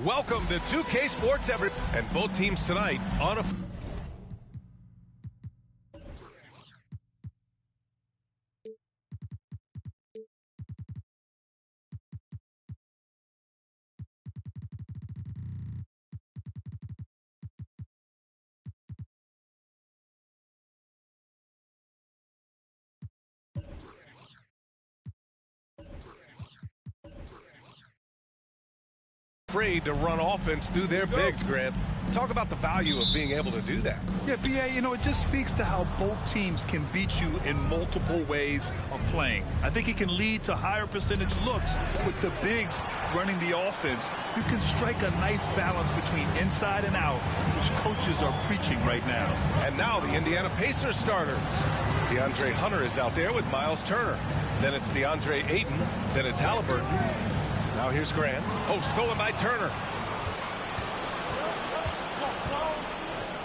Welcome to 2K Sports, and both teams tonight on a... afraid to run offense through their bigs, Grant. Talk about the value of being able to do that. Yeah, B.A., you know, it just speaks to how both teams can beat you in multiple ways of playing. I think it can lead to higher percentage looks with the bigs running the offense. You can strike a nice balance between inside and out, which coaches are preaching right now. And now the Indiana Pacers starters. DeAndre Hunter is out there with Miles Turner. Then it's DeAndre Ayton. Then it's Halliburton. Now here's Grant. Oh, stolen by Turner.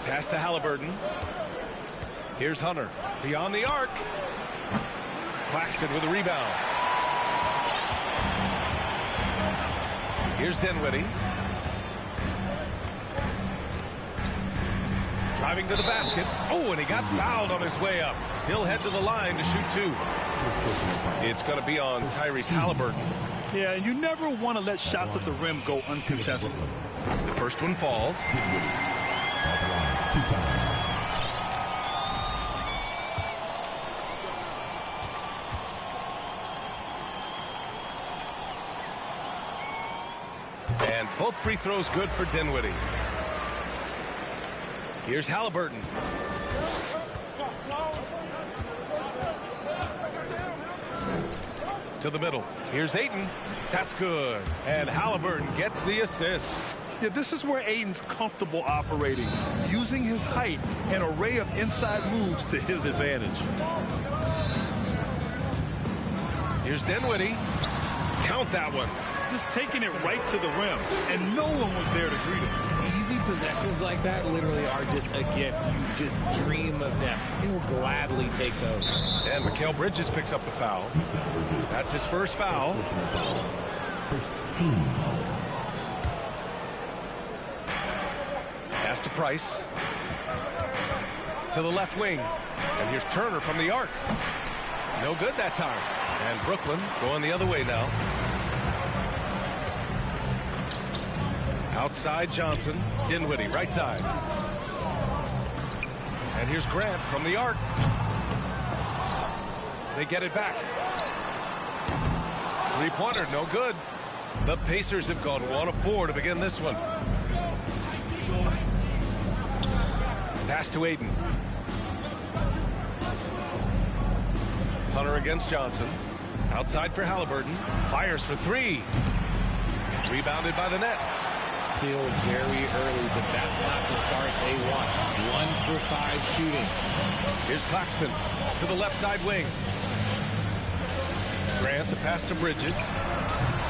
Pass to Halliburton. Here's Hunter. Beyond the arc. Claxton with a rebound. Here's Dinwiddie. Driving to the basket. Oh, and he got fouled on his way up. He'll head to the line to shoot two. It's going to be on Tyrese Halliburton. Yeah, and you never want to let shots at the rim go uncontested. The first one falls. And both free throws good for Dinwiddie. Here's Halliburton. To the middle. Here's Ayton. That's good. And Halliburton gets the assist. Yeah, this is where Ayton's comfortable operating, using his height and array of inside moves to his advantage. Here's Dinwiddie. Count that one. Just taking it right to the rim, and no one was there to greet him. Easy possessions like that literally are just a gift. You just dream of them. He'll gladly take those. And Mikal Bridges picks up the foul. That's his first foul. Pass to Price. To the left wing. And here's Turner from the arc. No good that time. And Brooklyn going the other way now. Outside Johnson. Dinwiddie, right side. And here's Grant from the arc. They get it back. Three-pointer, no good. The Pacers have gone 1 of 4 to begin this one. Pass to Ayton. Hunter against Johnson. Outside for Halliburton. Fires for three. Rebounded by the Nets. Still very early, but that's not the start they want. 1 for 5 shooting. Here's Claxton to the left side wing. Grant, the pass to Bridges.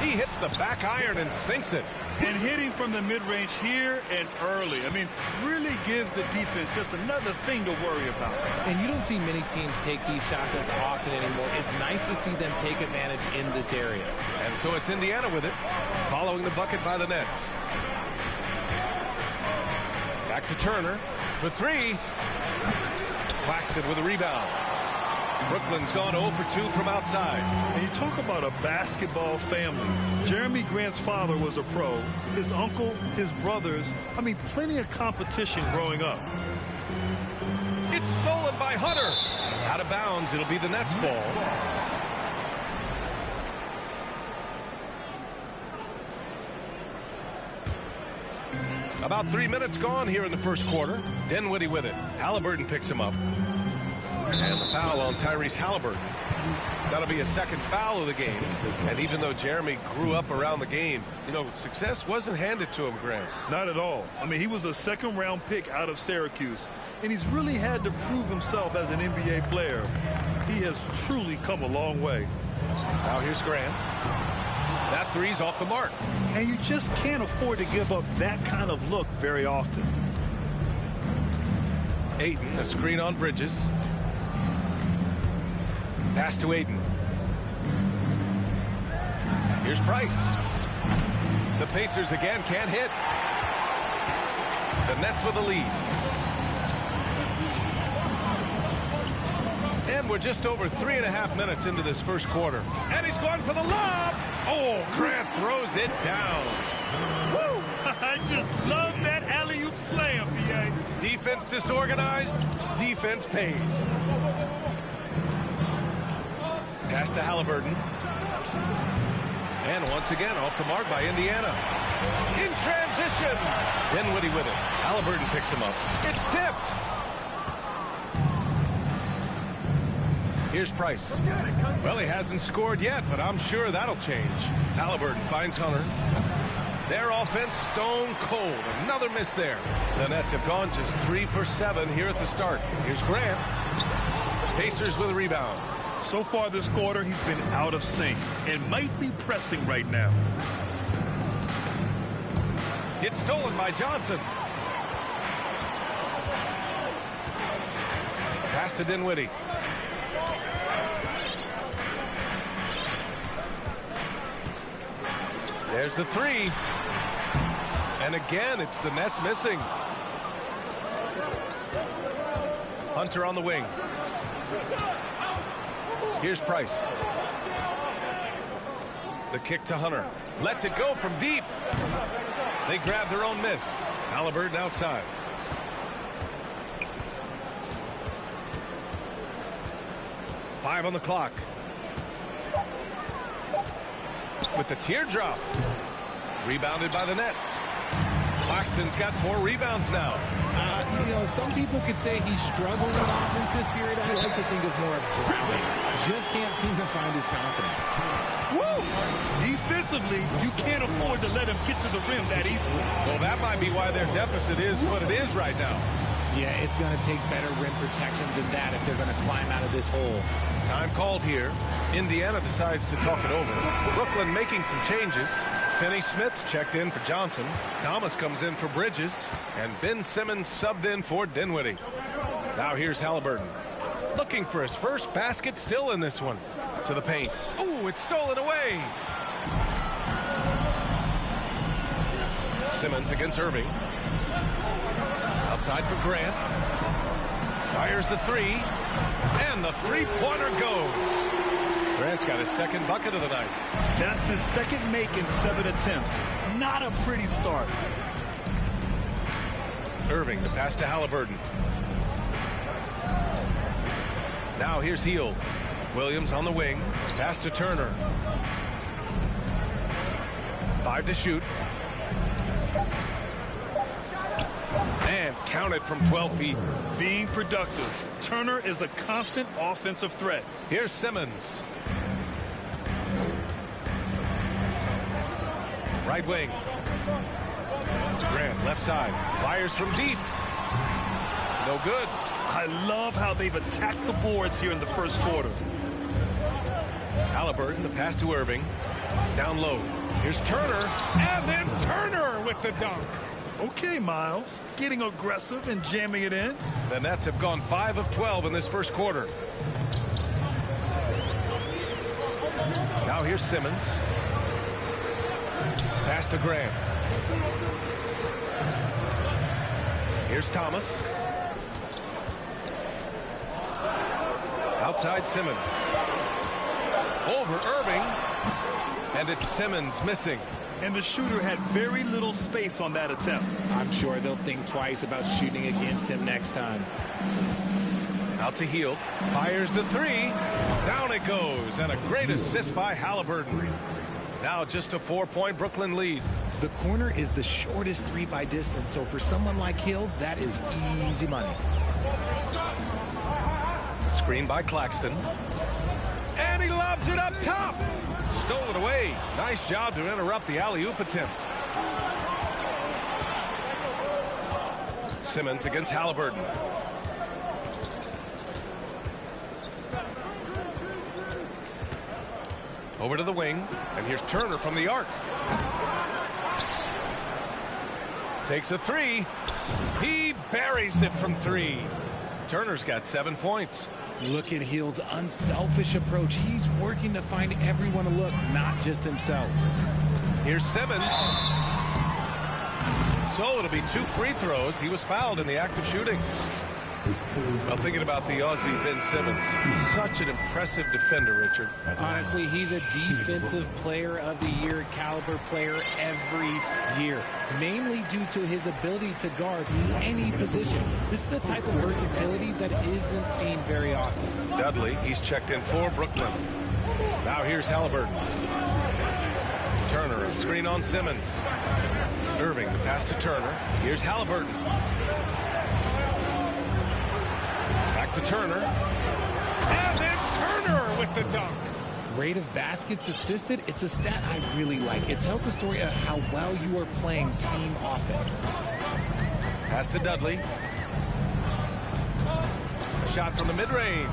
He hits the back iron and sinks it. And hitting from the mid-range here and early. I mean, really gives the defense just another thing to worry about. And you don't see many teams take these shots as often anymore. It's nice to see them take advantage in this area. And so it's Indiana with it, following the bucket by the Nets. Back to Turner for three. Claxton with a rebound. Brooklyn's gone 0 for 2 from outside. And you talk about a basketball family. Jeremy Grant's father was a pro. His uncle, his brothers. I mean, plenty of competition growing up. It's stolen by Hunter. Out of bounds. It'll be the Nets ball. About 3 minutes gone here in the first quarter. Dinwiddie with it. Halliburton picks him up. And the foul on Tyrese Halliburton. That'll be a second foul of the game. And even though Jeremy grew up around the game, you know, success wasn't handed to him, Grant. Not at all. I mean, he was a second-round pick out of Syracuse. And he's really had to prove himself as an NBA player. He has truly come a long way. Now here's Grant. That three's off the mark. And you just can't afford to give up that kind of look very often. Ayton, a screen on Bridges. Pass to Ayton. Here's Price. The Pacers again can't hit. The Nets with a lead. And we're just over 3.5 minutes into this first quarter. And he's going for the lob. Oh, Grant throws it down. Woo! I just love that alley-oop slam, B.A. Defense disorganized. Defense pays. Pass to Halliburton. And once again, off the mark by Indiana. In transition. Dinwiddie with it. Halliburton picks him up. It's tipped. Here's Price. Well, he hasn't scored yet, but I'm sure that'll change. Halliburton finds Hunter. Their offense stone cold. Another miss there. The Nets have gone just 3 for 7 here at the start. Here's Grant. Pacers with a rebound. So far this quarter, he's been out of sync and might be pressing right now. It's stolen by Johnson. Pass to Dinwiddie. There's the three. And again, it's the Nets missing. Hunter on the wing. Here's Price. The kick to Hunter. Lets it go from deep. They grab their own miss. Halliburton outside. Five on the clock. With the teardrop. Rebounded by the Nets. Claxton's got 4 rebounds now. You know, some people could say he's struggling in offense this period. I like to think of more of drowning. Just can't seem to find his confidence. Woo! Defensively, you can't afford to let him get to the rim that easily. Well, that might be why their deficit is what it is right now. Yeah, it's going to take better rim protection than that if they're going to climb out of this hole. Time called here. Indiana decides to talk it over. Brooklyn making some changes. Finney-Smith checked in for Johnson. Thomas comes in for Bridges. And Ben Simmons subbed in for Dinwiddie. Now here's Halliburton. Looking for his first basket, still in this one. To the paint. Oh, it's stolen away. Simmons against Irving. Outside for Grant. Fires the three. And the three-pointer goes. Grant's got his second bucket of the night. That's his second make in 7 attempts. Not a pretty start. Irving, the pass to Halliburton. Now here's Hield. Williams on the wing. Pass to Turner. 5 to shoot. And counted from 12 feet. Being productive. Turner is a constant offensive threat. Here's Simmons. Right wing. Grant, left side. Fires from deep. No good. I love how they've attacked the boards here in the first quarter. Halliburton, the pass to Irving. Down low. Here's Turner. And then Turner with the dunk. Okay, Miles. Getting aggressive and jamming it in. The Nets have gone 5 of 12 in this first quarter. Now here's Simmons. Pass to Grant. Here's Thomas. Outside Simmons. Over Irving. And it's Simmons missing. And the shooter had very little space on that attempt. I'm sure they'll think twice about shooting against him next time. Out to Hield. Fires the three. Down it goes. And a great assist by Halliburton. Now just a 4-point Brooklyn lead. The corner is the shortest three by distance, so for someone like Hield, that is easy money. Screen by Claxton. And he lobs it up top. Stolen away. Nice job to interrupt the alley-oop attempt. Simmons against Halliburton. Over to the wing. And here's Turner from the arc. Takes a three. He buries it from 3. Turner's got 7 points. Look at Hield's unselfish approach. He's working to find everyone to look, not just himself. Here's Simmons. So it'll be 2 free throws. He was fouled in the act of shooting. Well, thinking about the Aussie Ben Simmons, he's such an impressive defender, Richard. Honestly, he's a defensive player of the year caliber player every year, mainly due to his ability to guard any position. This is the type of versatility that isn't seen very often. Dudley, he's checked in for Brooklyn. Now here's Halliburton. Turner, a screen on Simmons. Irving, the pass to Turner. Here's Halliburton. Back to Turner. And then Turner with the dunk. Rate of baskets assisted, it's a stat I really like. It tells the story of how well you are playing team offense. Pass to Dudley. A shot from the mid-range.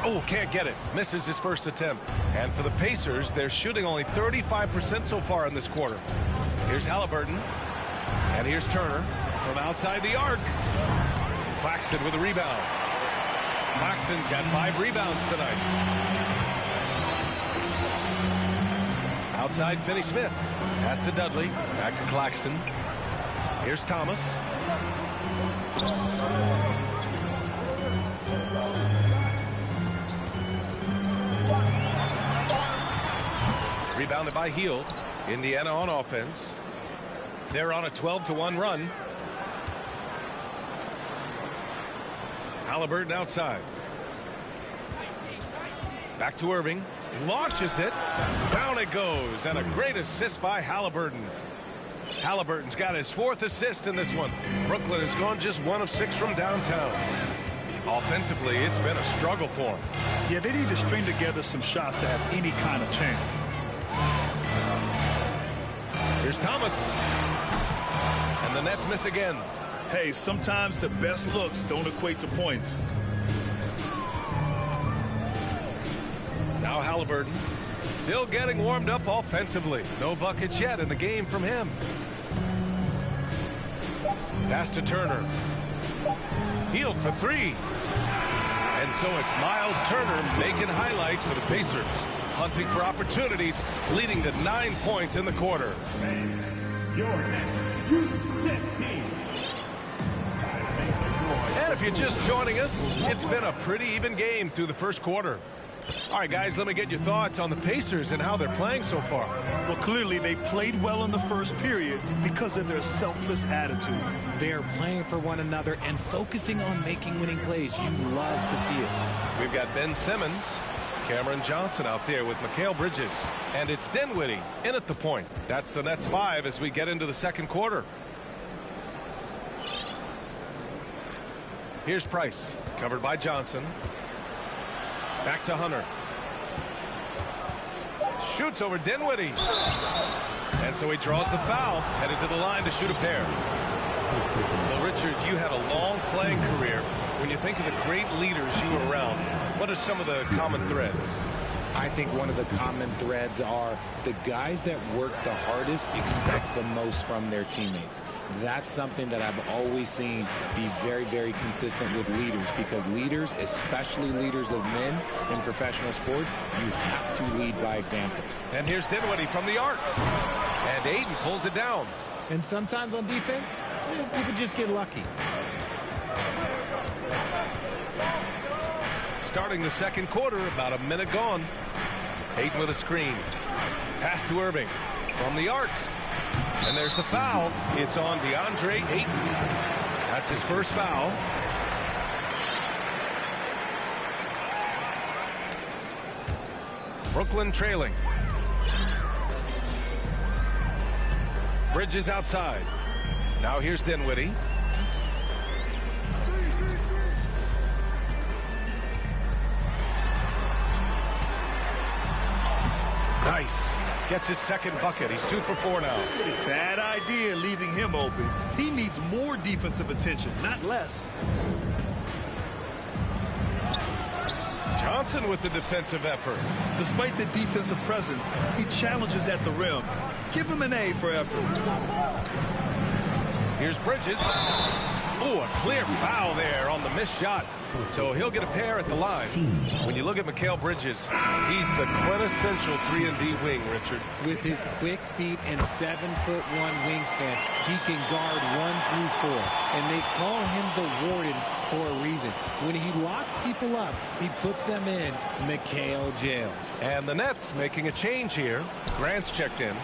Oh, can't get it. Misses his first attempt. And for the Pacers, they're shooting only 35% so far in this quarter. Here's Halliburton. And here's Turner from outside the arc. Claxton with a rebound. Claxton's got 5 rebounds tonight. Outside Finney-Smith. Pass to Dudley. Back to Claxton. Here's Thomas. Rebounded by Hield. Indiana on offense. They're on a 12-1 run. Halliburton outside. Back to Irving. Launches it. Down it goes. And a great assist by Halliburton. Halliburton's got his 4th assist in this one. Brooklyn has gone just 1 of 6 from downtown. Offensively, it's been a struggle for him. Yeah, they need to string together some shots to have any kind of chance. Here's Thomas. And the Nets miss again. Hey, sometimes the best looks don't equate to points. Now Halliburton still getting warmed up offensively. No buckets yet in the game from him. Pass to Turner. Hield for 3. And so it's Miles Turner making highlights for the Pacers. Hunting for opportunities, leading to 9 points in the quarter. And if you're just joining us, it's been a pretty even game through the first quarter. All right, guys, let me get your thoughts on the Pacers and how they're playing so far. Well, clearly they played well in the first period because of their selfless attitude. They are playing for one another and focusing on making winning plays. You love to see it. We've got Ben Simmons, Cameron Johnson out there with Mikal Bridges. And it's Dinwiddie in at the point. That's the Nets 5 as we get into the second quarter. Here's Price, covered by Johnson. Back to Hunter. Shoots over Dinwiddie. And so he draws the foul, headed to the line to shoot a pair. Well, Richard, you had a long playing career. When you think of the great leaders you were around, what are some of the common threads? I think one of the common threads are the guys that work the hardest expect the most from their teammates. That's something that I've always seen be very, very consistent with leaders, because leaders, especially leaders of men in professional sports, you have to lead by example. And here's Dinwiddie from the arc. And Ayton pulls it down. And sometimes on defense, people just get lucky. Starting the second quarter, about a minute gone. Ayton with a screen. Pass to Irving from the arc. And there's the foul. It's on DeAndre Ayton. That's his first foul. Brooklyn trailing. Bridges outside. Now here's Dinwiddie. Nice. Gets his second bucket. He's 2 for 4 now. Bad idea leaving him open. He needs more defensive attention, not less. Johnson with the defensive effort. Despite the defensive presence, he challenges at the rim. Give him an A for effort. Here's Bridges. Ooh, a clear foul there on the missed shot. So he'll get a pair at the line. When you look at Mikal Bridges, he's the quintessential 3-and-D wing, Richard. With his quick feet and 7'1" wingspan, he can guard 1 through 4. And they call him the Warden for a reason. When he locks people up, he puts them in Mikal jail. And the Nets making a change here. Grant's checked in.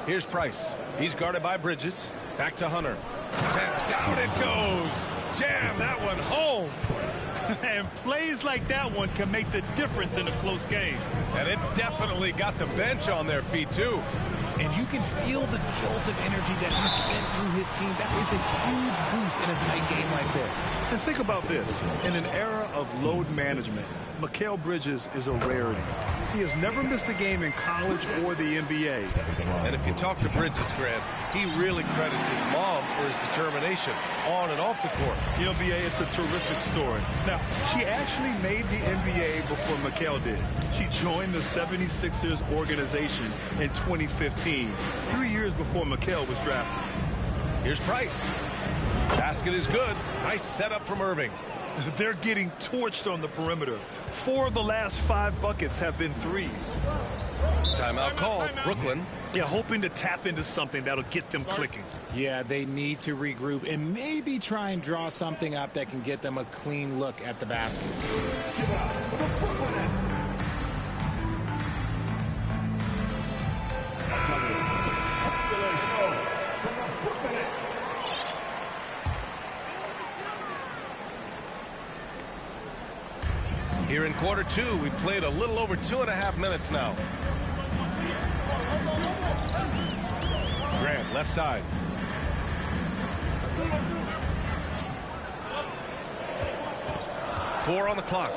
Here's Price. He's guarded by Bridges. Back to Hunter. And down it goes. Jam that one home. And plays like that one can make the difference in a close game. And it definitely got the bench on their feet, too. And you can feel the jolt of energy that he sent through his team. That is a huge boost in a tight game like this. And think about this. In an era of load management, Mikal Bridges is a rarity. He has never missed a game in college or the NBA. And if you talk to Bridges, Grant, he really credits his mom for his determination on and off the court. You know, BA, it's a terrific story. Now, she actually made the NBA before Mikal did. She joined the 76ers organization in 2015, 3 years before Mikal was drafted. Here's Price. Basket is good. Nice setup from Irving. They're getting torched on the perimeter. 4 of the last 5 buckets have been threes. Timeout called. Brooklyn. Yeah, hoping to tap into something that'll get them clicking. Yeah, they need to regroup and maybe try and draw something up that can get them a clean look at the basket. Here in quarter 2, we've played a little over 2.5 minutes now. Grant, left side. Four on the clock.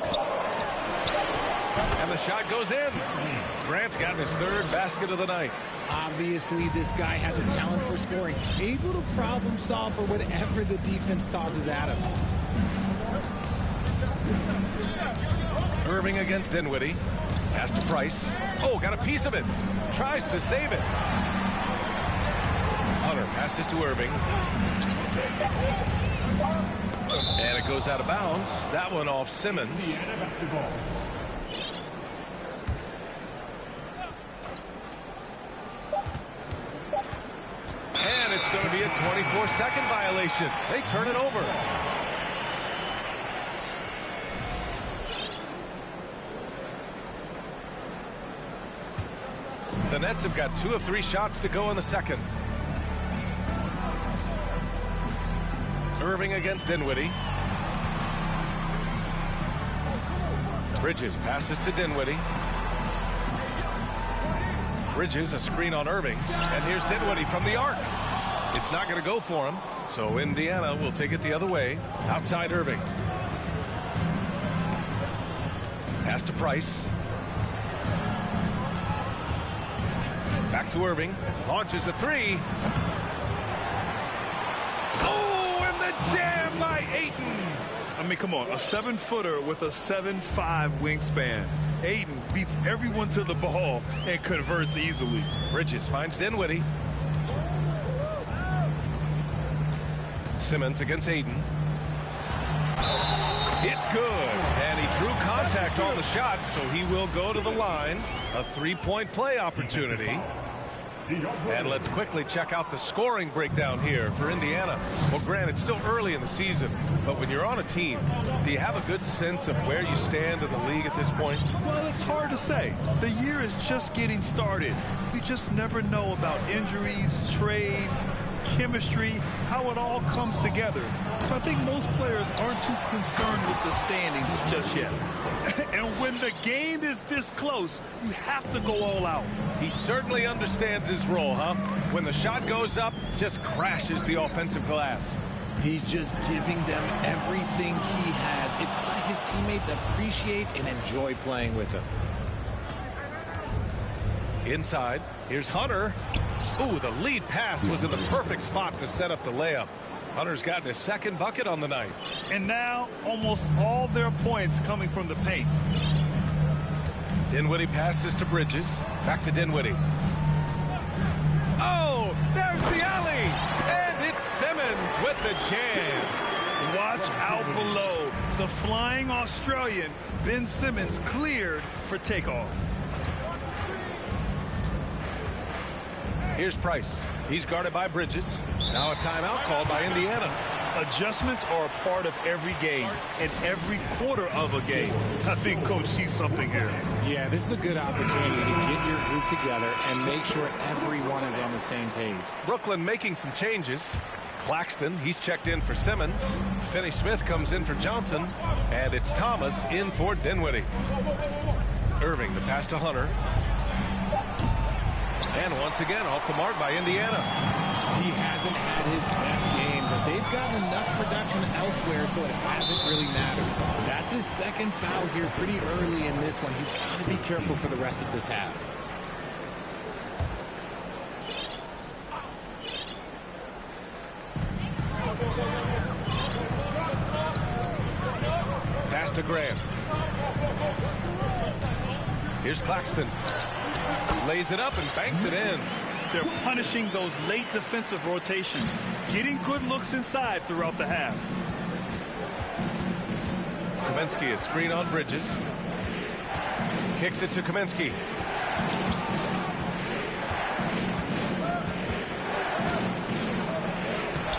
And the shot goes in. Grant's gotten his 3rd basket of the night. Obviously, this guy has a talent for scoring, able to problem solve for whatever the defense tosses at him. Irving against Dinwiddie. Pass to Price. Oh, got a piece of it. Tries to save it. Hunter passes to Irving. And it goes out of bounds. That one off Simmons. And it's going to be a 24-second violation. They turn it over. The Nets have got 2 of 3 shots to go in the second. Irving against Dinwiddie. Bridges passes to Dinwiddie. Bridges, a screen on Irving. And here's Dinwiddie from the arc. It's not going to go for him. So Indiana will take it the other way. Outside Irving. Pass to Price. Back to Irving. Launches the 3. Oh, and the jam by Ayton. I mean, come on. A 7-footer with a 7'5" wingspan. Ayton beats everyone to the ball and converts easily. Bridges finds Dinwiddie. Simmons against Ayton. It's good. And he drew contact on the shot, so he will go to the line. A 3-point play opportunity. And let's quickly check out the scoring breakdown here for Indiana. Well, Grant, it's still early in the season, but when you're on a team, do you have a good sense of where you stand in the league at this point? Well, it's hard to say. The year is just getting started. You just never know about injuries, trades, chemistry, how it all comes together. So I think most players aren't too concerned with the standings just yet. And when the game is this close, you have to go all out. He certainly understands his role, huh? When the shot goes up, just crashes the offensive glass. He's just giving them everything he has. It's why his teammates appreciate and enjoy playing with him. Inside, here's Hunter. Ooh, the lead pass was in the perfect spot to set up the layup. Hunter's gotten his 2nd bucket on the night. And now, almost all their points coming from the paint. Dinwiddie passes to Bridges. Back to Dinwiddie. Oh, there's the alley. And it's Simmons with the jam. Watch out below. The flying Australian, Ben Simmons, cleared for takeoff. Here's Price. He's guarded by Bridges. Now a timeout called by Indiana. Adjustments are a part of every game and every quarter of a game. I think Coach sees something here. Yeah, this is a good opportunity to get your group together and make sure everyone is on the same page. Brooklyn making some changes. Claxton, he's checked in for Simmons. Finney-Smith comes in for Johnson. And it's Thomas in for Dinwiddie. Irving, the pass to Hunter. And once again, off the mark by Indiana. He hasn't had his best game, but they've gotten enough production elsewhere, so it hasn't really mattered. That's his second foul here pretty early in this one. He's got to be careful for the rest of this half. Pass to Graham. Here's Claxton. Lays it up and banks it in. They're punishing those late defensive rotations, getting good looks inside throughout the half. Kaminsky, a screen on Bridges. Kicks it to Kaminsky.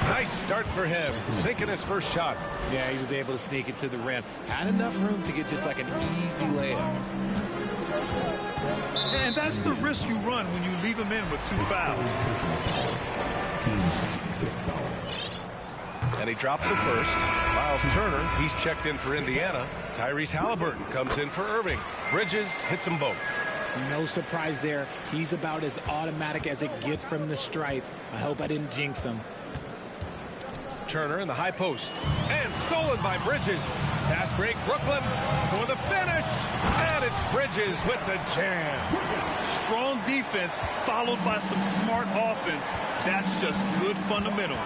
Nice start for him, sinking his first shot. Yeah, he was able to sneak it to the rim. Had enough room to get just like an easy layup. And that's the risk you run when you leave him in with 2 fouls. And he drops it first. Miles Turner, he's checked in for Indiana. Tyrese Halliburton comes in for Irving. Bridges hits them both. No surprise there. He's about as automatic as it gets from the stripe. I hope I didn't jinx him. Turner in the high post. And stolen by Bridges. Fast break Brooklyn for the finish. And it's Bridges with the jam. Strong defense followed by some smart offense. That's just good fundamentals.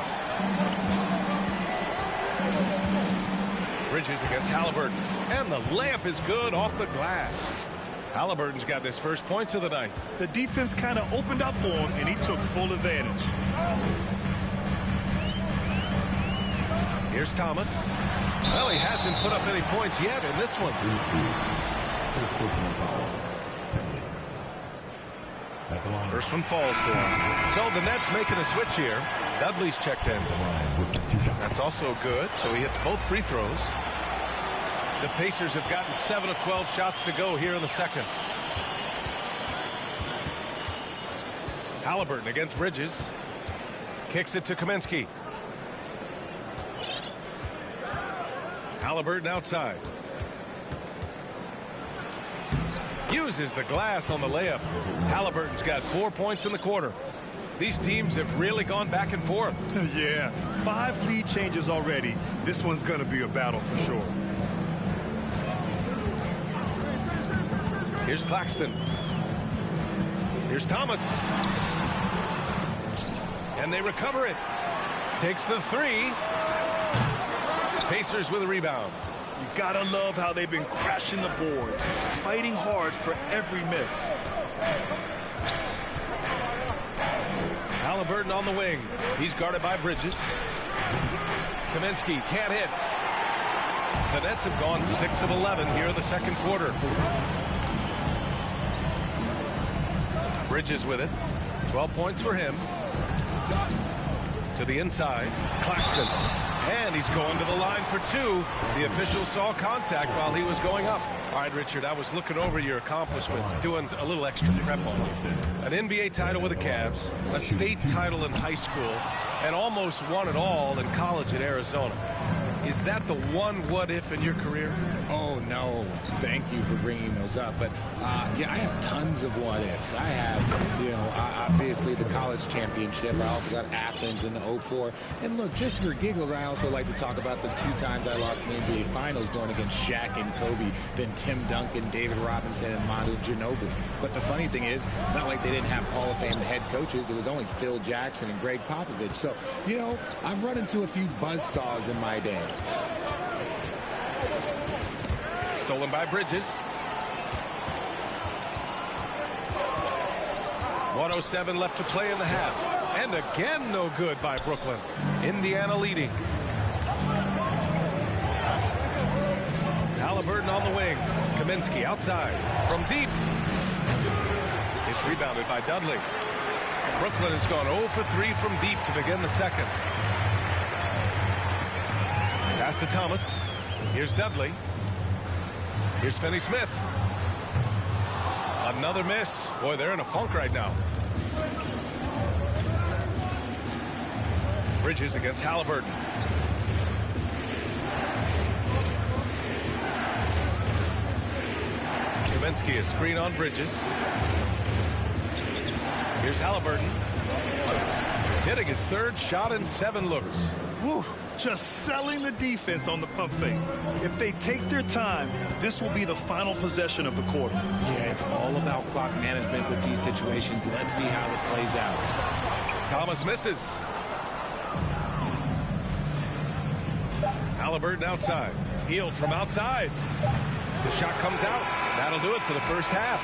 Bridges against Halliburton. And the layup is good off the glass. Halliburton's got his first points of the night. The defense kind of opened up for him, and he took full advantage. Here's Thomas. Well, he hasn't put up any points yet in this one. First one falls for him. So the Nets making a switch here. Dudley's checked in. That's also good. So he hits both free throws. The Pacers have gotten 7 of 12 shots to go here in the second. Halliburton against Bridges. Kicks it to Kaminsky. Halliburton outside. Uses the glass on the layup. Halliburton's got 4 points in the quarter. These teams have really gone back and forth. Yeah, 5 lead changes already. This one's going to be a battle for sure. Here's Claxton. Here's Thomas. And they recover it. Takes the 3. Pacers with a rebound. You gotta love how they've been crashing the boards, fighting hard for every miss. Halliburton on the wing. He's guarded by Bridges. Kaminsky can't hit. The Nets have gone 6 of 11 here in the second quarter. Bridges with it. 12 points for him. To the inside. Claxton. And he's going to the line for 2. The official saw contact while he was going up. All right, Richard, I was looking over your accomplishments, doing a little extra prep on you. An NBA title with the Cavs, a state title in high school, and almost won it all in college at Arizona. Is that the one what-if in your career? Oh, no. Thank you for bringing those up. But, yeah, I have tons of what-ifs. I have, obviously the college championship. I also got Athens in the 04. And, look, just for giggles, I also like to talk about the 2 times I lost in the NBA Finals going against Shaq and Kobe, then Tim Duncan, David Robinson, and Manu Ginobili. But the funny thing is, it's not like they didn't have Hall of Fame head coaches. It was only Phil Jackson and Greg Popovich. So, I've run into a few buzzsaws in my day. Stolen by Bridges. 1:07 left to play in the half. And again, no good by Brooklyn. Indiana leading. Halliburton on the wing. Kaminsky outside from deep. It's rebounded by Dudley. Brooklyn has gone 0 for 3 from deep to begin the second. Pass to Thomas. Here's Dudley. Here's Finney-Smith. Another miss. Boy, they're in a funk right now. Bridges against Halliburton. Kaminsky, a screen on Bridges. Here's Halliburton. Hitting his third shot in 7 looks. Whew, just selling the defense on the pump fake. If they take their time, this will be the final possession of the quarter. Yeah, it's all about clock management with these situations. Let's see how it plays out. Thomas misses. Halliburton outside. Healed from outside. The shot comes out. That'll do it for the first half.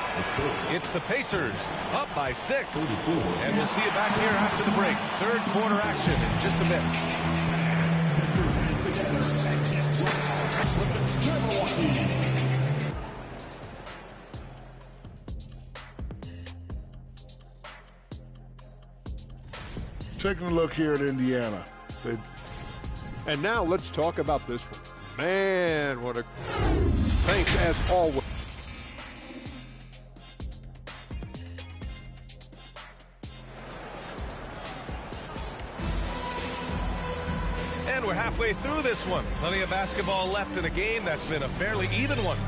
It's the Pacers up by 6. And we'll see you back here after the break. Third quarter action in just a minute. Taking a look here at Indiana. And now let's talk about this one. Man, what a... Thanks as always. And we're halfway through this one. Plenty of basketball left in a game that's been a fairly even one.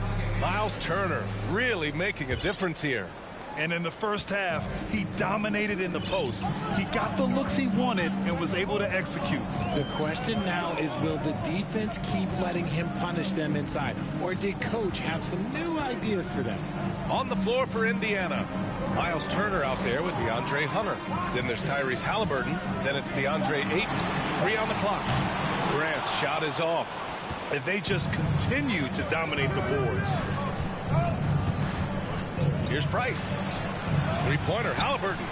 Miles Turner really making a difference here. And in the first half, he dominated in the post. He got the looks he wanted and was able to execute. The question now is, will the defense keep letting him punish them inside? Or did Coach have some new ideas for them? On the floor for Indiana, Miles Turner out there with DeAndre Hunter. Then there's Tyrese Halliburton. Then it's DeAndre Ayton. 3 on the clock. Grant's shot is off. If they just continue to dominate the boards. Here's Price. Three-pointer, Halliburton.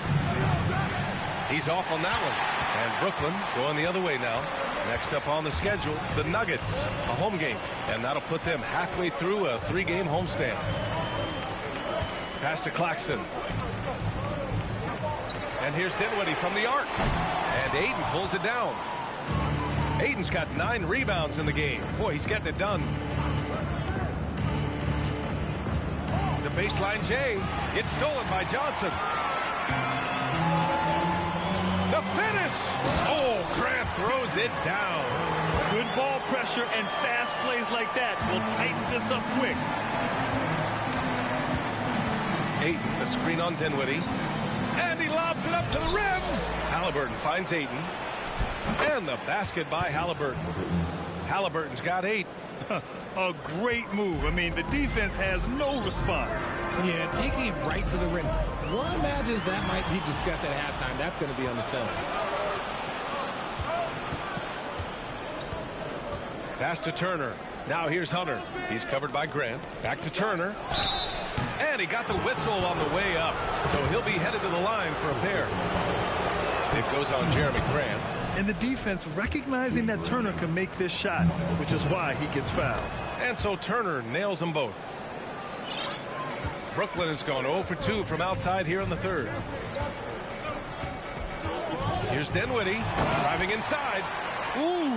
He's off on that one. And Brooklyn going the other way now. Next up on the schedule, the Nuggets, a home game. And that'll put them halfway through a 3-game homestand. Pass to Claxton. And here's Dinwiddie from the arc. And Ayton pulls it down. Ayton's got 9 rebounds in the game. Boy, he's getting it done. The baseline J. It's stolen by Johnson. The finish. Oh, Grant throws it down. Good ball pressure and fast plays like that will tighten this up quick. Ayton, the screen on Dinwiddie. And he lobs it up to the rim. Halliburton finds Ayton. And the basket by Halliburton. Halliburton's got 8. A great move. I mean, the defense has no response. Yeah, taking it right to the rim. One imagines that might be discussed at halftime. That's going to be on the film. Pass to Turner. Now here's Hunter. He's covered by Grant. Back to Turner. And he got the whistle on the way up. So he'll be headed to the line for a pair. It goes on Jeremy Grant. And the defense recognizing that Turner can make this shot, which is why he gets fouled. And so Turner nails them both. Brooklyn has gone 0 for 2 from outside here in the third. Here's Dinwiddie driving inside. Ooh,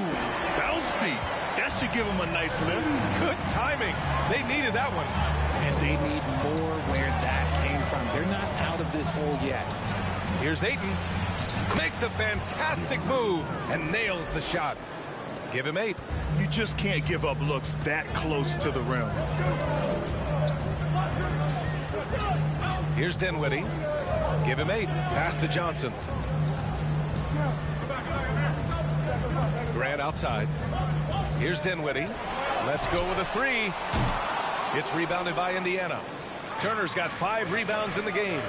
bouncy. That should give him a nice lift. Good timing. They needed that one. And they need more where that came from. They're not out of this hole yet. Here's Ayton. Makes a fantastic move and nails the shot. Give him 8. You just can't give up looks that close to the rim. Here's Dinwiddie. Give him 8. Pass to Johnson. Grant outside. Here's Dinwiddie. Let's go with a 3. It's rebounded by Indiana. Turner's got 5 rebounds in the game.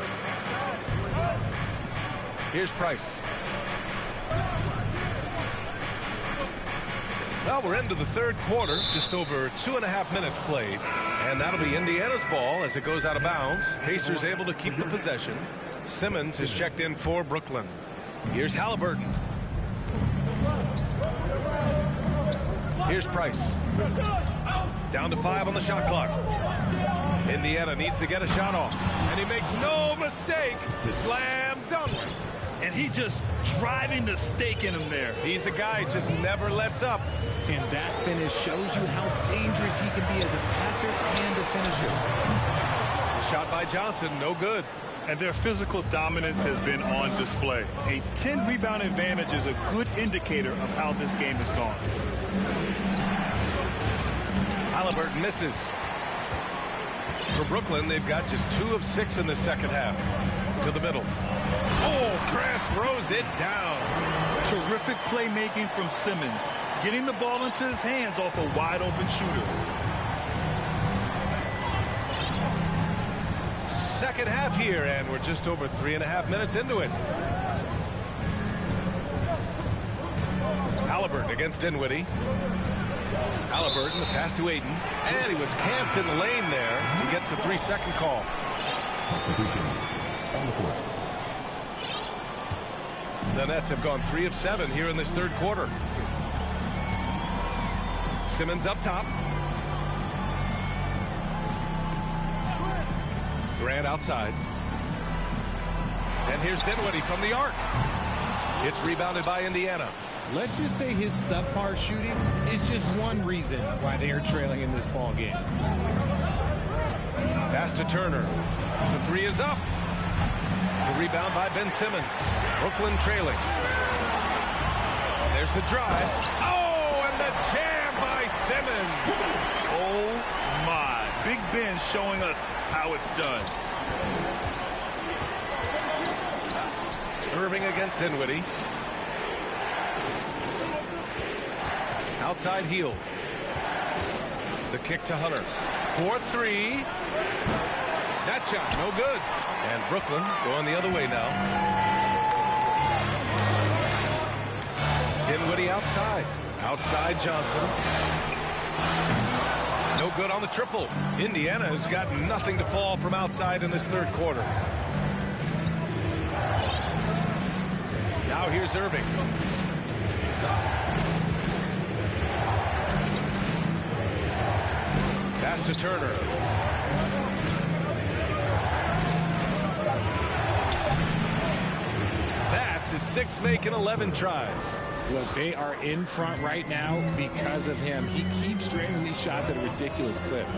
Here's Price. Well, we're into the third quarter. Just over 2.5 minutes played. And that'll be Indiana's ball as it goes out of bounds. Pacers able to keep the possession. Simmons is checked in for Brooklyn. Here's Halliburton. Here's Price. Down to 5 on the shot clock. Indiana needs to get a shot off. And he makes no mistake. Slam dunk. And he just driving the stake in him there. He's a guy just never lets up. And that finish shows you how dangerous he can be as a passer and a finisher. Shot by Johnson, no good. And their physical dominance has been on display. A 10-rebound advantage is a good indicator of how this game has gone. Halliburton misses. For Brooklyn, they've got just 2 of 6 in the second half. To the middle. Oh, Grant throws it down. Terrific playmaking from Simmons, getting the ball into his hands off a wide-open shooter. Second half here, and we're just over 3.5 minutes into it. Halliburton against Dinwiddie. Halliburton, the pass to Ayton, and he was camped in the lane there. He gets a 3-second call. The Nets have gone 3 of 7 here in this third quarter. Simmons up top. Grant outside. And here's Dinwiddie from the arc. It's rebounded by Indiana. Let's just say his subpar shooting is just one reason why they are trailing in this ball game. Pass to Turner. The 3 is up. The rebound by Ben Simmons. Brooklyn trailing. There's the drive. Oh, and the jam by Simmons. Oh, my. Big Ben showing us how it's done. Irving against Dinwiddie. Outside heel. The kick to Hunter. 4-3. That shot, no good. And Brooklyn going the other way now. Dinwiddie outside. Outside Johnson. No good on the triple. Indiana has got nothing to fall from outside in this third quarter. Now here's Irving. Pass to Turner. That's his 6 make and 11 tries. Look, they are in front right now because of him. He keeps draining these shots at a ridiculous clip.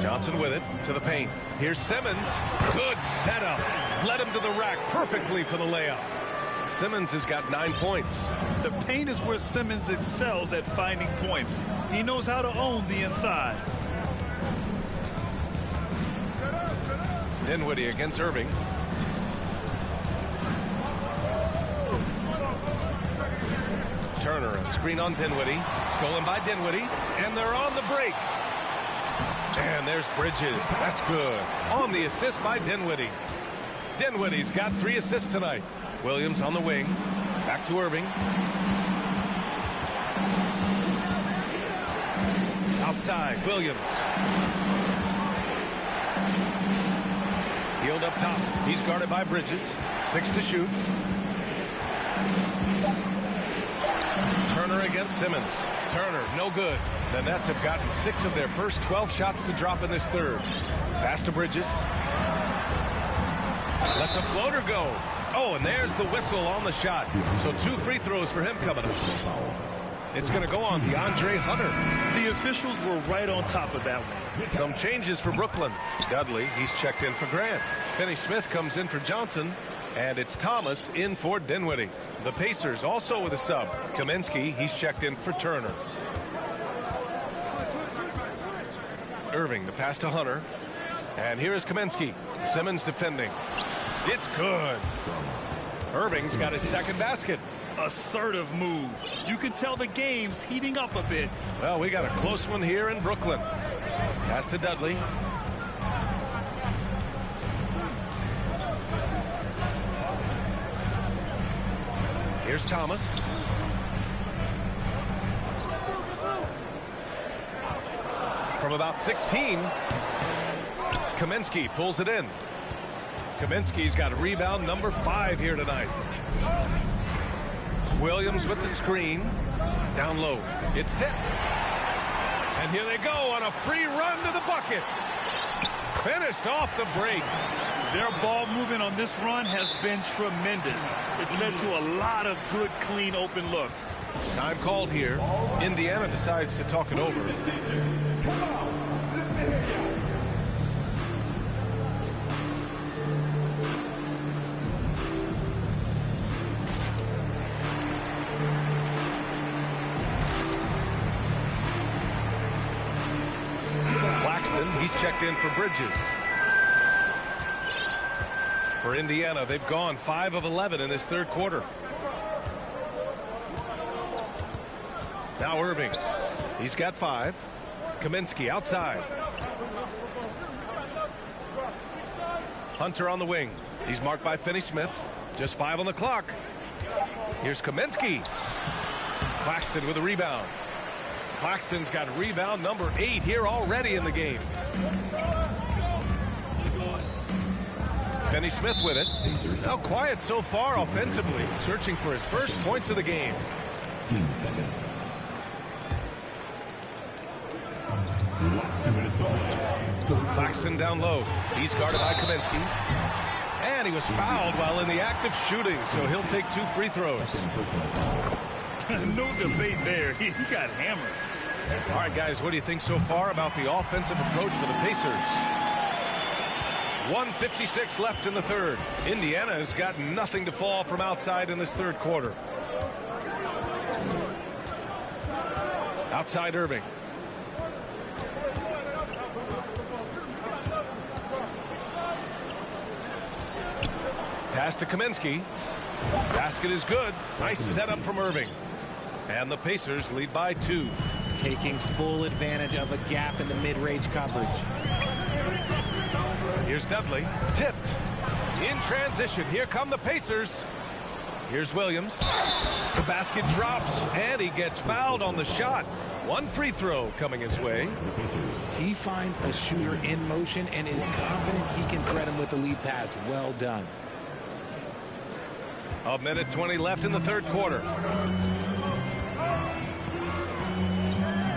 Johnson with it to the paint. Here's Simmons. Good setup. Led him to the rack perfectly for the layup. Simmons has got 9 points. The paint is where Simmons excels at finding points. He knows how to own the inside. Dinwiddie against Irving. Turner, a screen on Dinwiddie. Stolen by Dinwiddie. And they're on the break. And there's Bridges. That's good. On the assist by Dinwiddie. Dinwiddie's got 3 assists tonight. Williams on the wing. Back to Irving. Outside, Williams. Healed up top. He's guarded by Bridges. 6 to shoot. Turner against Simmons. Turner, no good. The Nets have gotten 6 of their first 12 shots to drop in this third. Pass to Bridges. Lets a floater go. Oh, and there's the whistle on the shot. So 2 free throws for him coming up. It's going to go on DeAndre Hunter. The officials were right on top of that one. Some changes for Brooklyn. Dudley, he's checked in for Grant. Finney-Smith comes in for Johnson. And it's Thomas in for Dinwiddie. The Pacers also with a sub. Kaminsky, he's checked in for Turner. Irving, the pass to Hunter. And here is Kaminsky. Simmons defending. It's good. Irving's got his second basket. Assertive move. You can tell the game's heating up a bit. Well, we got a close one here in Brooklyn. Pass to Dudley. Here's Thomas. From about 16. Kaminsky pulls it in. Kaminsky's got rebound number 5 here tonight. Williams with the screen. Down low. It's tipped. And here they go on a free run to the bucket. Finished off the break. Their ball movement on this run has been tremendous. It's led to a lot of good, clean, open looks. Time called here. Indiana decides to talk it over. Claxton, he's checked in for Bridges. For Indiana, they've gone 5 of 11 in this third quarter. Now Irving. He's got 5. Kaminsky outside. Hunter on the wing. He's marked by Finney-Smith. Just 5 on the clock. Here's Kaminsky. Claxton with a rebound. Claxton's got rebound number 8 here already in the game. Finney-Smith with it. Now quiet so far offensively. Searching for his first points of the game. Claxton down low. He's guarded by Kaminsky. And he was fouled while in the act of shooting, so he'll take 2 free throws. No debate there. He got hammered. All right, guys, what do you think so far about the offensive approach for the Pacers? 1:56 left in the third. Indiana has got nothing to fall from outside in this third quarter. Outside Irving. Pass to Kaminsky. Basket is good. Nice setup from Irving. And the Pacers lead by 2. Taking full advantage of a gap in the mid-range coverage. Here's Dudley. Tipped. In transition. Here come the Pacers. Here's Williams. The basket drops, and he gets fouled on the shot. 1 free throw coming his way. He finds a shooter in motion and is confident he can thread him with the lead pass. Well done. 1:20 left in the third quarter.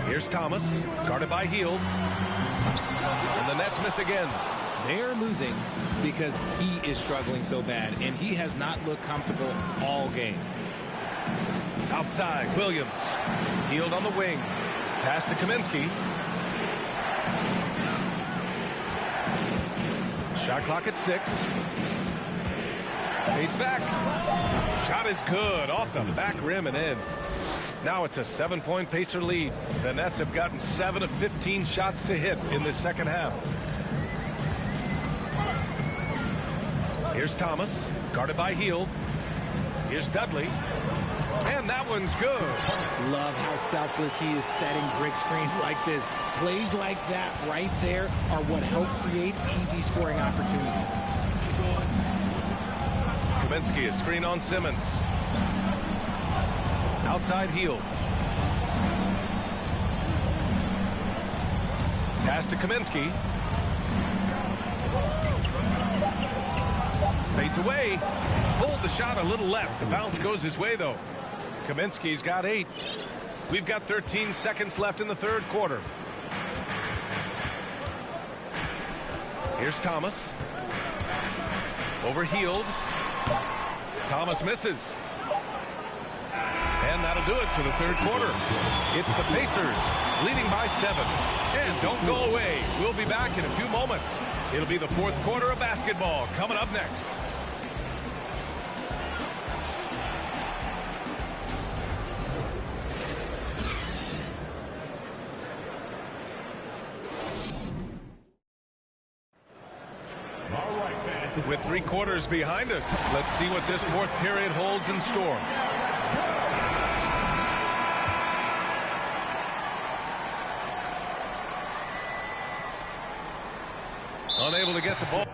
Here's Thomas, guarded by Hield. And the Nets miss again. They're losing because he is struggling so bad, and he has not looked comfortable all game. Outside, Williams. Hield on the wing. Pass to Kaminsky. Shot clock at 6. Fades back. Shot is good. Off the back rim and in. Now it's a 7-point Pacer lead. The Nets have gotten 7 of 15 shots to hit in this second half. Here's Thomas, guarded by Hield. Here's Dudley. And that one's good. Love how selfless he is setting brick screens like this. Plays like that right there are what help create easy scoring opportunities. Kaminsky, a screen on Simmons. Outside Hield. Pass to Kaminsky. Fades away. Pulled the shot a little left. The bounce goes his way, though. Kaminsky's got 8. We've got 13 seconds left in the third quarter. Here's Thomas. Over Hield. Thomas misses. And that'll do it for the third quarter. It's the Pacers leading by 7. And don't go away. We'll be back in a few moments. It'll be the fourth quarter of basketball coming up next. With 3 quarters behind us, let's see what this fourth period holds in store. Unable to get the ball.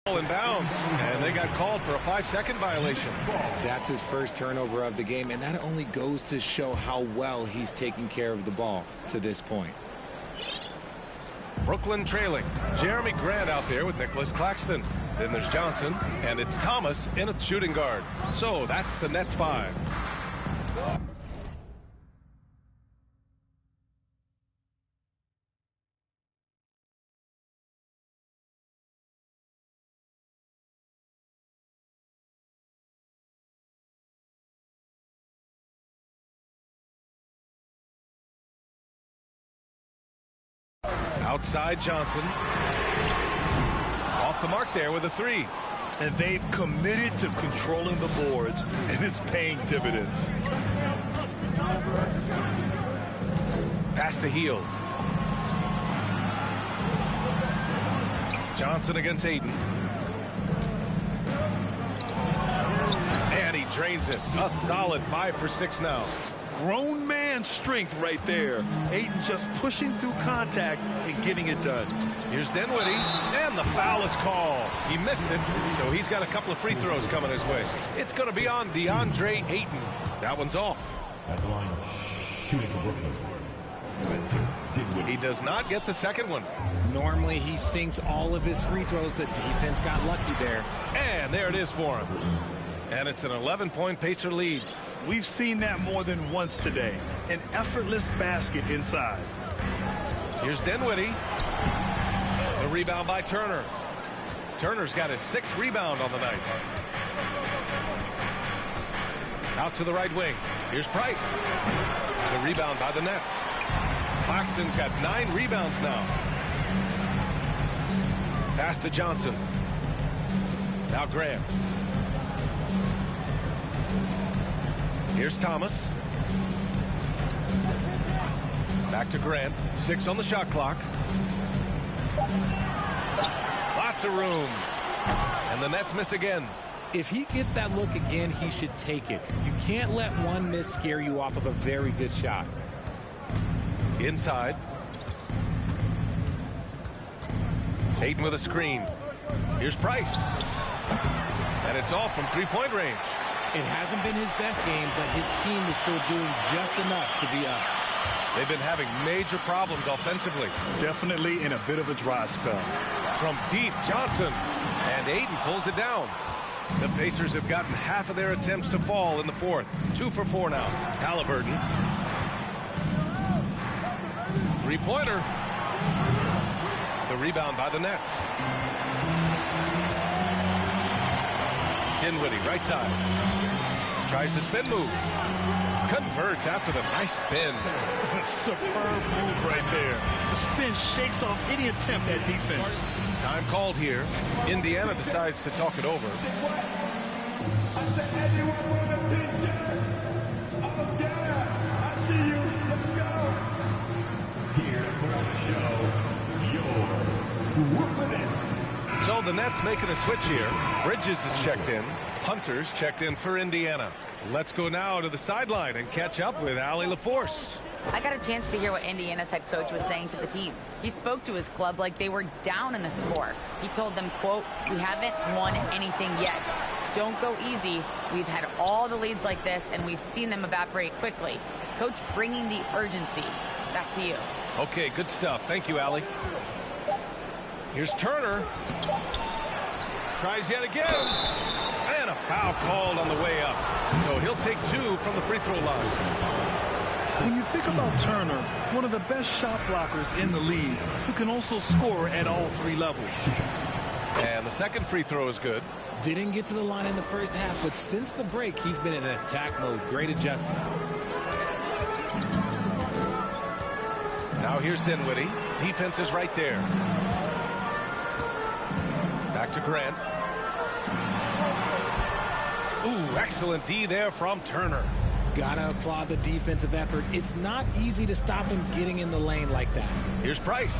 In bounds, and they got called for a 5-second violation. That's his first turnover of the game, and that only goes to show how well he's taking care of the ball to this point. Brooklyn trailing. Jeremy Grant out there with Nicholas Claxton. Then there's Johnson, and it's Thomas in a shooting guard. So that's the Nets 5. Outside Johnson. Off the mark there with a 3. And they've committed to controlling the boards, and it's paying dividends. Pass to Hield. Johnson against Ayton. And he drains it. A solid 5 for 6 now. Grown man strength right there. Ayton just pushing through contact and getting it done. Here's Dinwiddie, and the foul is called. He missed it, so he's got a couple of free throws coming his way. It's going to be on DeAndre Ayton. That one's off. At the line, shooting for Brooklyn, Spencer Dinwiddie. He does not get the second one. Normally, he sinks all of his free throws. The defense got lucky there. And there it is for him. And it's an 11-point Pacer lead. We've seen that more than once today. An effortless basket inside. Here's Dinwiddie. The rebound by Turner. Turner's got his 6th rebound on the night. Out to the right wing. Here's Price. The rebound by the Nets. Claxton's got 9 rebounds now. Pass to Johnson. Now Graham. Here's Thomas. Back to Grant. 6 on the shot clock. Lots of room. And the Nets miss again. If he gets that look again, he should take it. You can't let one miss scare you off of a very good shot. Inside. Ayton with a screen. Here's Price. And it's all from 3-point range. It hasn't been his best game, but his team is still doing just enough to be up. They've been having major problems offensively. Definitely in a bit of a dry spell. From deep, Johnson. And Ayton pulls it down. The Pacers have gotten half of their attempts to fall in the 4th. 2 for 4 now. Halliburton. 3-pointer. The rebound by the Nets. Dinwiddie, right side. Tries the spin move. Converts after the nice spin. Superb move right there. The spin shakes off any attempt at defense. Time called here. Indiana decides to talk it over. So the Nets making a switch here. Bridges is checked in. Hunter's checked in for Indiana. Let's go now to the sideline and catch up with Allie LaForce. I got a chance to hear what Indiana's head coach was saying to the team. He spoke to his club like they were down in a score. He told them, quote, "We haven't won anything yet. Don't go easy. We've had all the leads like this, and we've seen them evaporate quickly." Coach bringing the urgency. Back to you. Okay, good stuff. Thank you, Allie. Here's Turner. Tries yet again. And a foul called on the way up. So he'll take 2 from the free throw line. When you think about Turner, one of the best shot blockers in the league, who can also score at all 3 levels. And the second free throw is good. Didn't get to the line in the first half, but since the break, he's been in attack mode. Great adjustment. Now here's Dinwiddie. Defense is right there. Back to Grant. Ooh, excellent D there from Turner. Gotta applaud the defensive effort. It's not easy to stop him getting in the lane like that. Here's Price.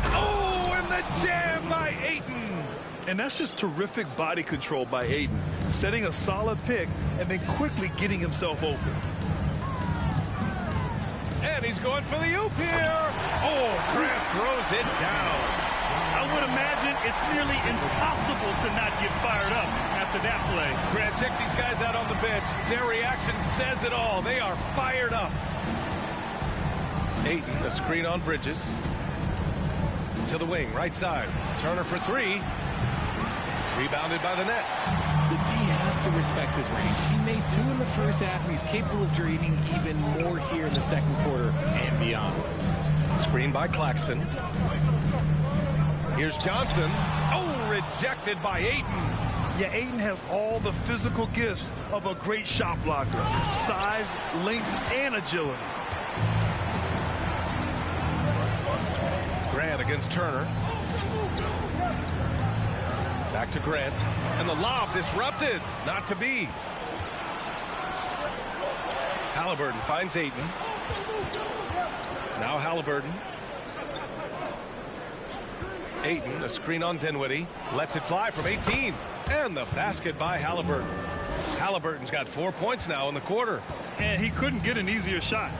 Oh, and the jam by Ayton. And that's just terrific body control by Ayton. Setting a solid pick and then quickly getting himself open. And he's going for the oop here. Oh, Grant throws it down. I would imagine it's nearly impossible to not get fired up after that play. Brad, check these guys out on the bench. Their reaction says it all. They are fired up. Ayton, a screen on Bridges. To the wing, right side. Turner for three. Rebounded by the Nets. The D has to respect his range. He made 2 in the first half, and he's capable of draining even more here in the second quarter and beyond. Screen by Claxton. Here's Johnson. Oh, rejected by Ayton. Yeah, Ayton has all the physical gifts of a great shot blocker. Size, length, and agility. Grant against Turner. Back to Grant. And the lob disrupted. Not to be. Halliburton finds Ayton. Now Halliburton. Ayton, a screen on Dinwiddie. Lets it fly from 18. And the basket by Halliburton. Halliburton's got 4 points now in the quarter. And he couldn't get an easier shot.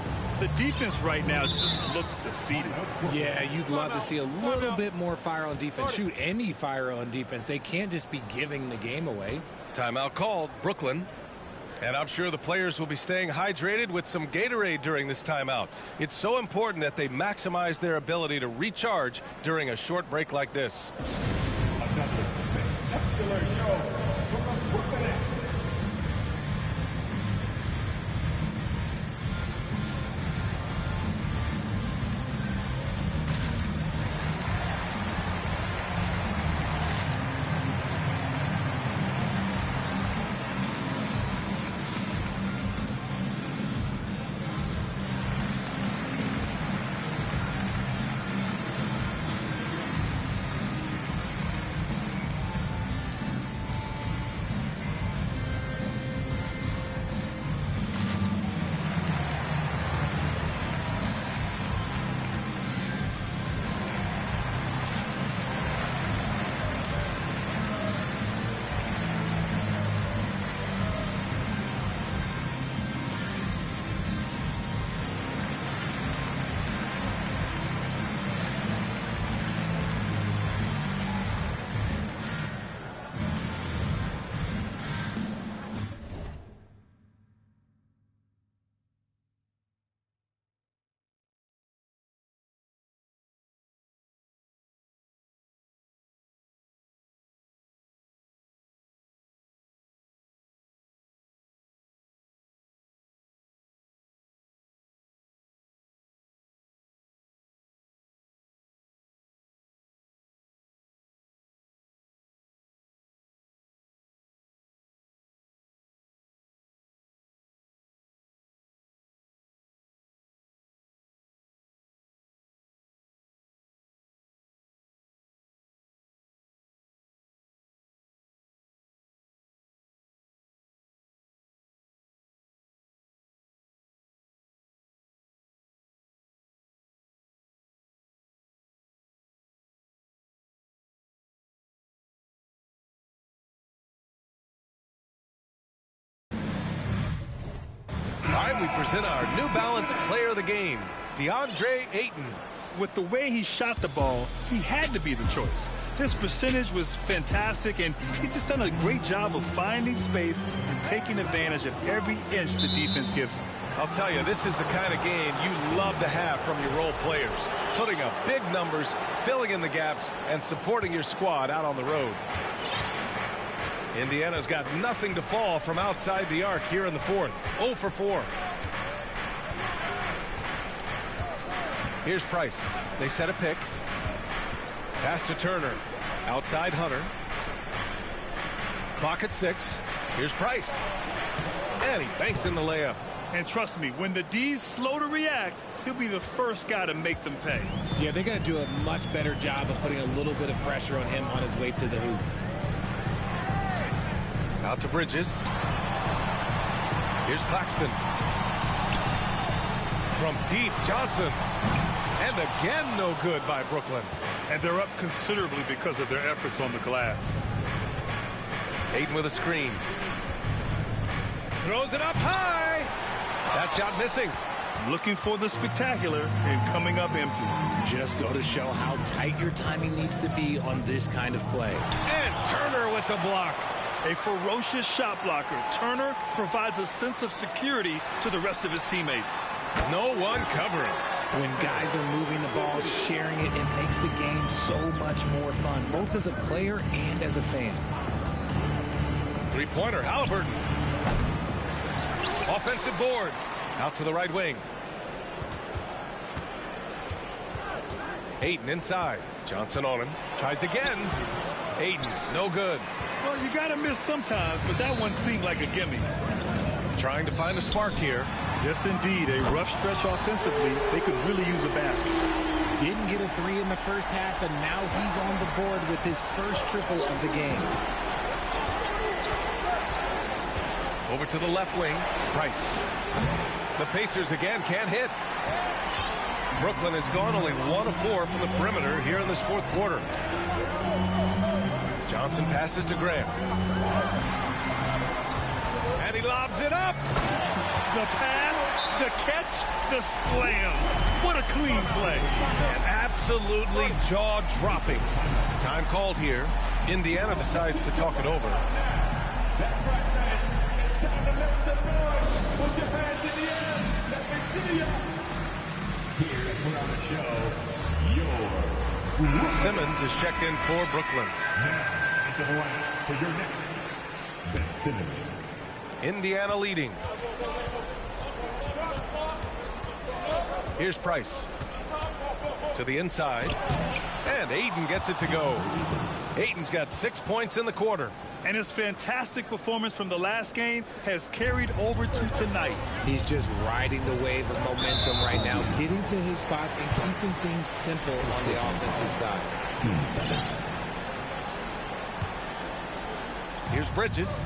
The defense right now just looks defeated. Yeah, you'd love to see a little bit more fire on defense. Shoot, any fire on defense. They can't just be giving the game away. Timeout called, Brooklyn. And I'm sure the players will be staying hydrated with some Gatorade during this timeout. It's so important that they maximize their ability to recharge during a short break like this. Another spectacular show from the Brooklyn Nets. All right, we present our New Balance Player of the Game, DeAndre Ayton. With the way he shot the ball, he had to be the choice. His percentage was fantastic, and he's just done a great job of finding space and taking advantage of every inch the defense gives him. I'll tell you, this is the kind of game you love to have from your role players. Putting up big numbers, filling in the gaps, and supporting your squad out on the road. Indiana's got nothing to fall from outside the arc here in the fourth. 0 for 4. Here's Price. They set a pick. Pass to Turner. Outside Hunter. Clock at 6. Here's Price. And he banks in the layup. And trust me, when the D's slow to react, he'll be the first guy to make them pay. Yeah, they're going to do a much better job of putting a little bit of pressure on him on his way to the hoop. Out to Bridges. Here's Claxton. From deep, Johnson. And again, no good by Brooklyn. And they're up considerably because of their efforts on the glass. Ayton with a screen. Throws it up high. That shot missing. looking for the spectacular and coming up empty. Just go to show how tight your timing needs to be on this kind of play. And Turner with the block. A ferocious shot blocker, Turner provides a sense of security to the rest of his teammates. No one covering. When guys are moving the ball, sharing it, it makes the game so much more fun, both as a player and as a fan. Three-pointer, Halliburton. Offensive board. Out to the right wing. Ayton inside. Johnson on him. Tries again. Ayton, no good. Well, you got to miss sometimes, but that one seemed like a gimme. Trying to find a spark here. Yes, indeed. A rough stretch offensively. They could really use a basket. Didn't get a three in the first half, and now he's on the board with his first triple of the game. Over to the left wing. Price. The Pacers again can't hit. Brooklyn has gone only 1 of 4 from the perimeter here in this fourth quarter. Johnson passes to Graham. And he lobs it up. The pass, the catch, the slam. What a clean play. And absolutely jaw-dropping. Time called here. Indiana decides to talk it over. Simmons is checked in for Brooklyn. Indiana leading. Here's Price. To the inside. And Ayton gets it to go. Ayton's got 6 points in the quarter. And his fantastic performance from the last game has carried over to tonight. He's just riding the wave of momentum right now, getting to his spots and keeping things simple on the offensive side. Here's Bridges.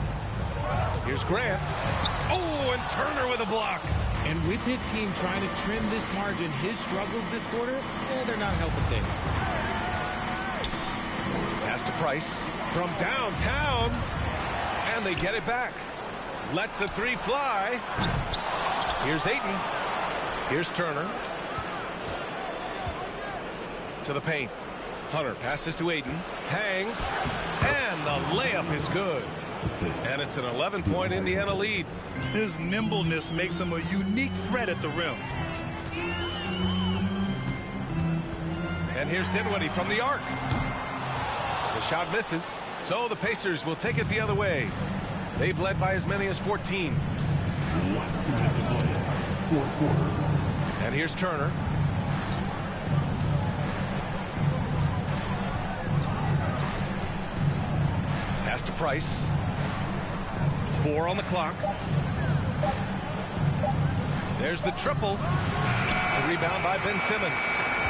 Here's Grant. Oh, and Turner with a block. And with his team trying to trim this margin, his struggles this quarter, they're not helping things. Pass to Price from downtown. And they get it back. Lets the three fly. Here's Ayton. Here's Turner. To the paint. Hunter passes to Ayton. Hangs. And the layup is good. And it's an 11-point Indiana lead. His nimbleness makes him a unique threat at the rim. And here's Dinwiddie from the arc. The shot misses. So the Pacers will take it the other way. They've led by as many as 14. And here's Turner. Pass to Price. 4 on the clock. There's the triple. A rebound by Ben Simmons.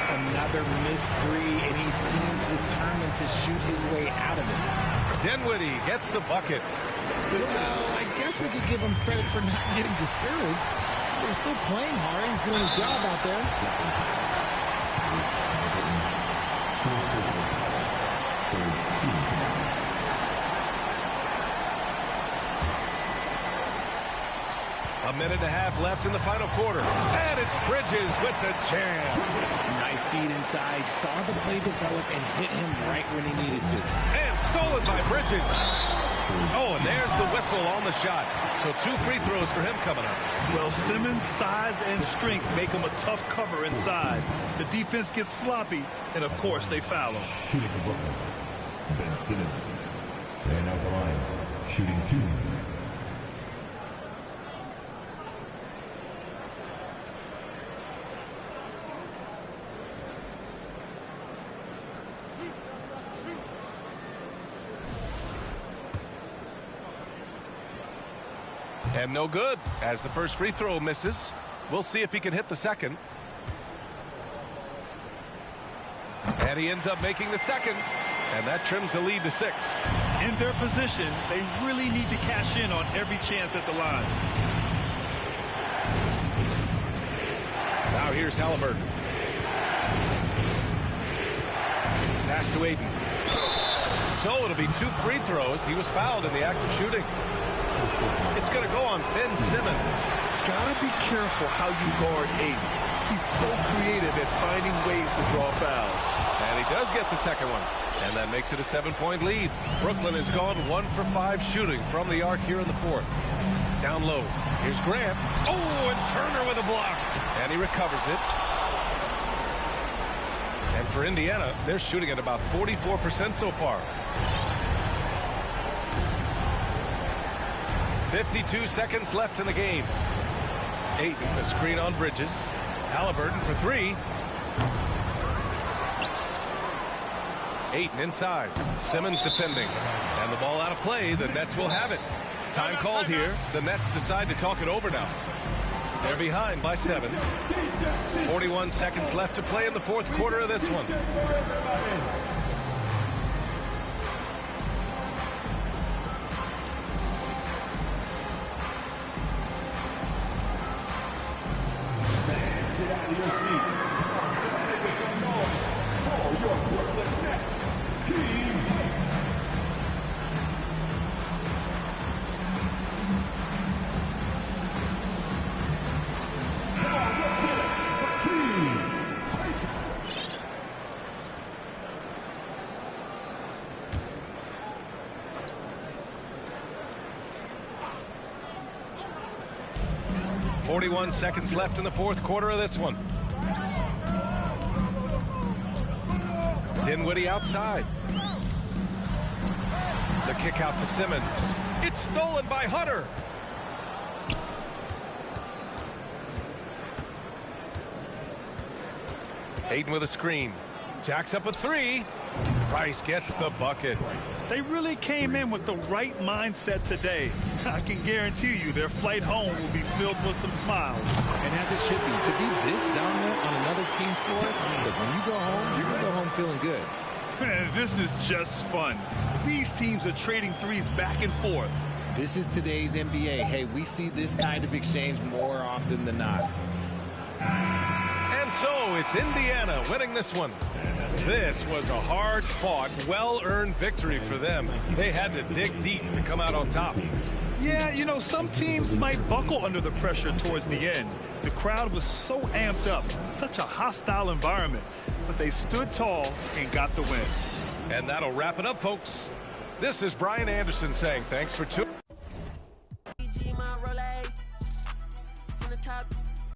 Another missed three, and he seems determined to shoot his way out of it. Dinwiddie gets the bucket. Well, I guess we could give him credit for not getting discouraged. They're still playing hard. He's doing his job out there. A minute and a half left in the final quarter. And it's Bridges with the jam. Nice feed inside. Saw the play develop and hit him right when he needed to. And stolen by Bridges. Oh, and there's the whistle on the shot. So 2 free throws for him coming up. Well, Simmons' size and strength make him a tough cover inside. The defense gets sloppy, and of course they foul him. Shooting for Brooklyn, Ben Simmons. And out the line, shooting 2. And no good, as the first free throw misses. We'll see if he can hit the second. And he ends up making the second. And that trims the lead to 6. In their position, they really need to cash in on every chance at the line. Now here's Halliburton. Pass to Ayton. So it'll be 2 free throws. He was fouled in the act of shooting. It's going to go on Ben Simmons. gotta be careful how you guard Ayton. He's so creative at finding ways to draw fouls. And he does get the second one. And that makes it a 7-point lead. Brooklyn has gone 1 for 5 shooting from the arc here in the fourth. Down low. Here's Grant. Oh, and Turner with a block. And he recovers it. And for Indiana, they're shooting at about 44% so far. 52 seconds left in the game. Ayton, a screen on Bridges. Halliburton for 3. Ayton inside. Simmons defending. And the ball out of play. The Nets will have it. Time called here. The Nets decide to talk it over now. They're behind by 7. 41 seconds left to play in the fourth quarter of this one. .41 seconds left in the fourth quarter of this one. Dinwiddie outside. The kick out to Simmons. It's stolen by Hunter. Ayton with a screen. Jacks up a 3. Price gets the bucket. They really came in with the right mindset today. I can guarantee you their flight home will be filled with some smiles. And as it should be, to be this dominant on another team's floor, look, when you go home, you're going to go home feeling good. Man, this is just fun. These teams are trading threes back and forth. This is today's NBA. Hey, we see this kind of exchange more often than not. And so it's Indiana winning this one. This was a hard-fought, well-earned victory for them. They had to dig deep to come out on top. Yeah, you know, some teams might buckle under the pressure towards the end. The crowd was so amped up, such a hostile environment, but they stood tall and got the win. And that'll wrap it up, folks. This is Brian Anderson saying thanks for tuning.